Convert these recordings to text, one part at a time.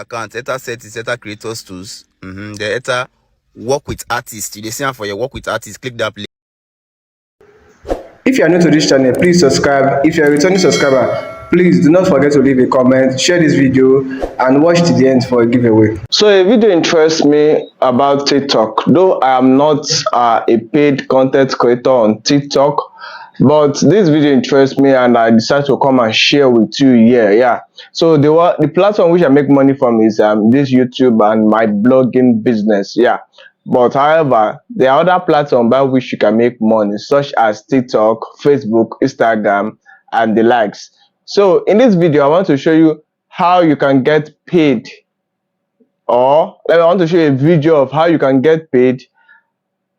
account, enter settings, enter creators tools. Then enter work with artists. You see for your work with artists, click that play. If you are new to this channel, please subscribe. If you are a returning subscriber, please do not forget to leave a comment, share this video, and watch to the end for a giveaway. So a video interests me about TikTok. Though I am not a paid content creator on TikTok, but this video interests me and I decided to come and share with you here. Yeah. So the platform which I make money from is this YouTube and my blogging business. Yeah. But however, there are other platforms by which you can make money, such as TikTok, Facebook, Instagram, and the likes. So in this video, I want to show you how you can get paid, or I want to show you a video of how you can get paid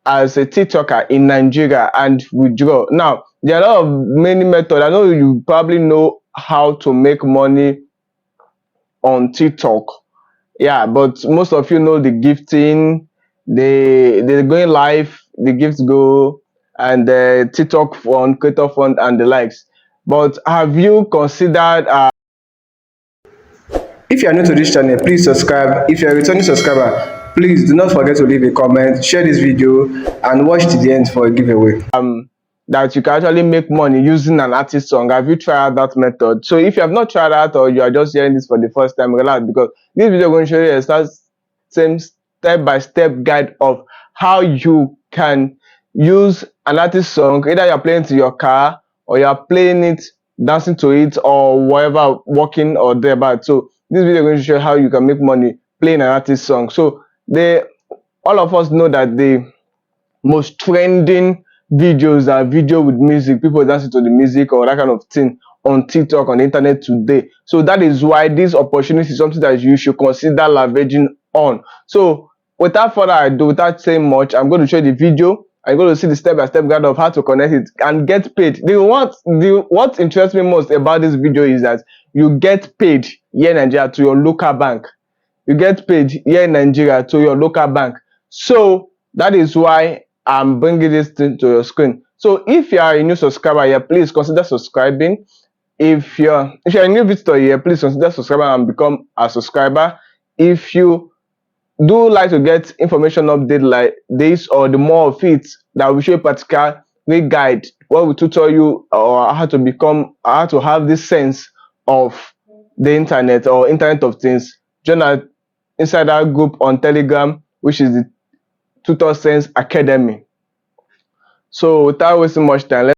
as a TikToker in Nigeria and withdraw. Now, there are a lot of many methods. I know you probably know how to make money on TikTok. Yeah, but most of you know the gifting, they're going live, the gifts go, and the TikTok fund, creator fund, and the likes. But have you considered if you are new to this channel, please subscribe. If you are a returning subscriber, please do not forget to leave a comment, share this video, and watch to the end for a giveaway. That you can actually make money using an artist song. Have you tried that method? So if you have not tried that, or you are just hearing this for the first time, relax, because this video is going to show you a same step-by-step guide of how you can use an artist song. Either you're playing to your car, or you're playing it, dancing to it, or whatever, walking or thereabout. So this video is going to show you how you can make money playing an artist song. So all of us know that the most trending videos are video with music, people dancing to the music or that kind of thing on TikTok, on the internet today. So that is why this opportunity is something that you should consider leveraging on. So without further ado, without saying much, I'm going to show you the video. I'm going to see the step-by-step guide of how to connect it and get paid. What interests me most about this video is that you get paid here in Nigeria to your local bank. You get paid here in Nigeria to your local bank. So that is why I'm bringing this thing to your screen. So if you are a new subscriber here, please consider subscribing. If you're a new visitor here, please consider subscribing and become a subscriber. If you do like to get information update like this or the more of it, that will show a particular guide where we tutor you or how to have this sense of the internet or internet of things. Join our insider group on Telegram, which is the Tutor Sense Academy. So without wasting much time,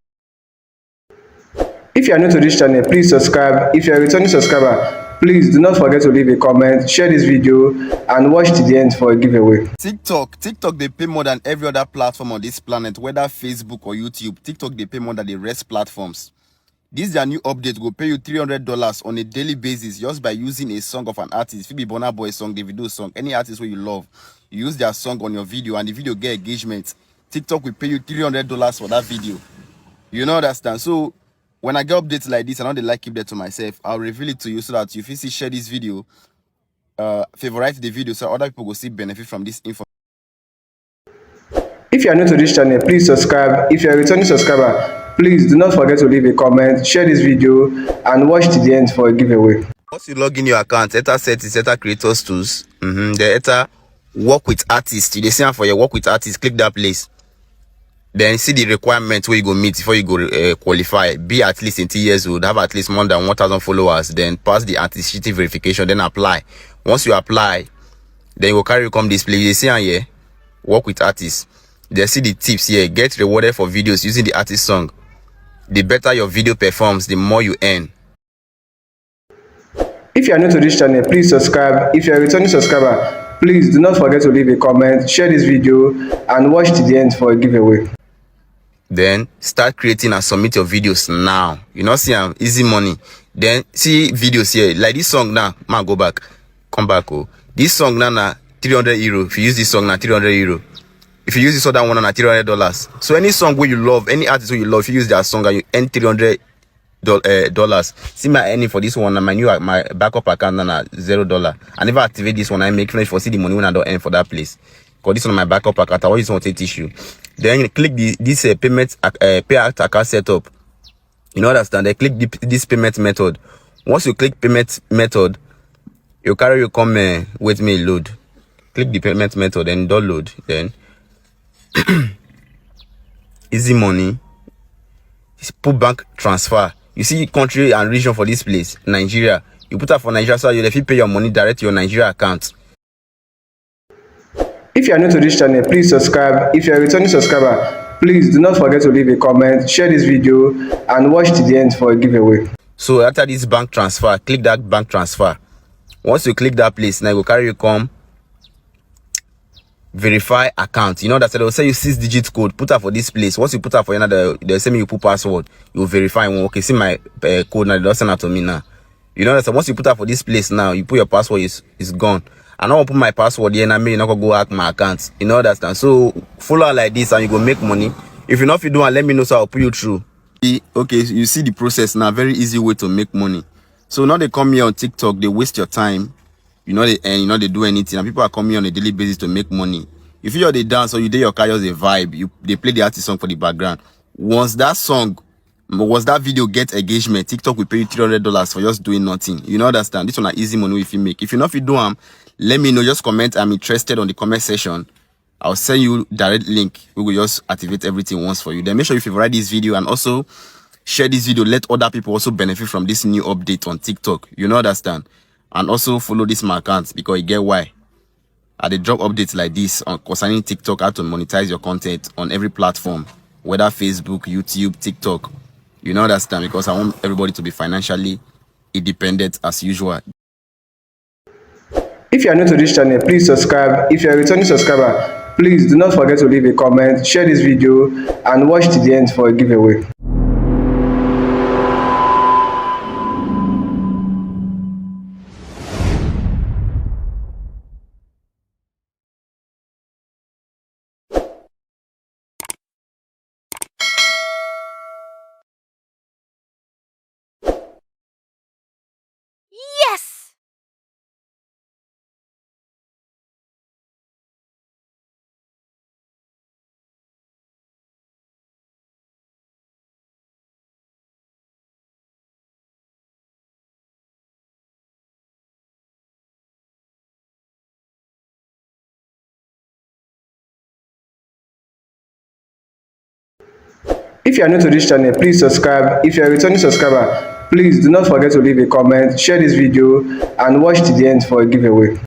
if you are new to this channel, please subscribe. If you are a returning subscriber, please do not forget to leave a comment, share this video, and watch to the end for a giveaway. TikTok, they pay more than every other platform on this planet, whether Facebook or YouTube. TikTok, they pay more than the rest platforms. This their new update will pay you $300 on a daily basis just by using a song of an artist. If it be Burna Boy song, Davido song, any artist where you love, you use their song on your video and the video get engagement. TikTok will pay you $300 for that video. You know, understand? So when I get updates like this, I don't like keep that to myself. I'll reveal it to you so that if you see share this video, favorite the video so other people will see benefit from this info. If you are new to this channel, please subscribe. If you are a returning subscriber, please do not forget to leave a comment, share this video, and watch to the end for a giveaway. Once you log in your account, enter settings, enter creators tools. Then enter work with artists. You see for your work with artists, click that place. Then see the requirements where you go meet before you go qualify. Be at least 18 years old, have at least more than 1,000 followers, then pass the authenticity verification, then apply. Once you apply, then you will carry come display. You see here, work with artists. They see the tips here. Get rewarded for videos using the artist song. The better your video performs, the more you earn. If you are new to this channel, please subscribe. If you are a returning subscriber, please do not forget to leave a comment, share this video, and watch to the end for a giveaway. Then start creating and submit your videos now. You know, see easy money. Then see videos here. Like this song now, man, go back. Come back. Oh. This song now, 300 euro. If you use this song now, 300 euro. If you use this other one on $300. So any song where you love, any artist where you love, if you use that song and you earn $300 dollars. See my earning for this one and my backup account now $0. I never activate this one. I make finish for see the money when I don't earn for that place. Because this one my backup account. I always want to take tissue. Then you click this payment payout account setup. You know understand? They click this payment method. Once you click payment method, You carry you come wait me load. Click the payment method and download. Then easy money. Put bank transfer. You see country and region for this place, Nigeria. You put up for Nigeria, so you pay your money direct to your Nigeria account. If you are new to this channel, please subscribe. If you are a returning subscriber, please do not forget to leave a comment, share this video, and watch to the end for a giveaway. So after this bank transfer, click that bank transfer. Once you click that place, now you go carry you come verify account. You know that they'll say you 6-digit code. Put up for this place. Once you put up for another, they'll say me you put password. You verify one. Okay, see my code now. They don't send out to me now. You know that once you put up for this place now, you put your password is gone. I don't put my password here and I may not go hack my account. You know that. So follow like this and you go make money. If you know if you do, and let me know so I'll put you through. Okay, you see the process now. Very easy way to make money. So now they come here on TikTok, they waste your time. You know they do anything, and people are coming on a daily basis to make money. If you're the dance or you do your car, just a vibe, they play the artist song for the background. Once that video get engagement, TikTok will pay you $300 for just doing nothing. You know understand? This one are easy money if you make. If you know if you do let me know. Just comment I'm interested on the comment section. I'll send you direct link. We will just activate everything once for you. Then make sure you favorite this video and also share this video. Let other people also benefit from this new update on TikTok. You know understand? And also follow this my account because you get why. I dey drop updates like this on concerning TikTok, how to monetize your content on every platform, whether Facebook, YouTube, TikTok. You know understand? Because I want everybody to be financially independent as usual. If you are new to this channel, please subscribe. If you are a returning subscriber, please do not forget to leave a comment, share this video, and watch to the end for a giveaway. Yes! If you are new to this channel, please subscribe. If you are a returning subscriber, please do not forget to leave a comment, share this video, and watch to the end for a giveaway.